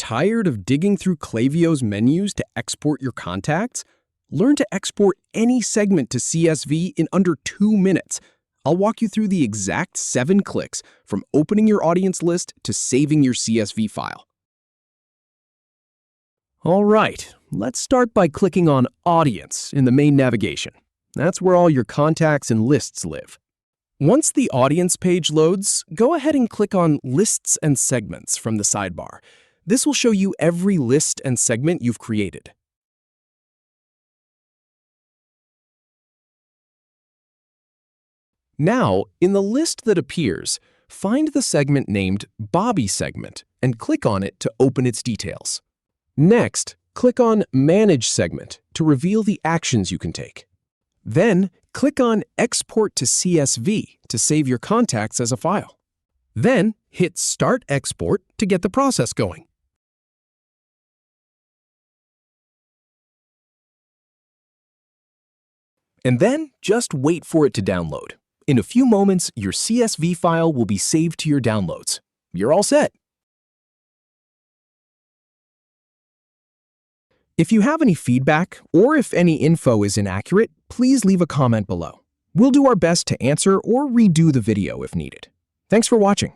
Tired of digging through Klaviyo's menus to export your contacts? Learn to export any segment to CSV in under 2 minutes. I'll walk you through the exact 7 clicks from opening your audience list to saving your CSV file. All right, let's start by clicking on Audience in the main navigation. That's where all your contacts and lists live. Once the Audience page loads, go ahead and click on Lists and Segments from the sidebar. This will show you every list and segment you've created. Now, in the list that appears, find the segment named Bobby Segment and click on it to open its details. Next, click on Manage Segment to reveal the actions you can take. Then, click on Export to CSV to save your contacts as a file. Then, hit Start Export to get the process going. And then, just wait for it to download. In a few moments, your CSV file will be saved to your downloads. You're all set. If you have any feedback, or if any info is inaccurate, please leave a comment below. We'll do our best to answer or redo the video if needed. Thanks for watching.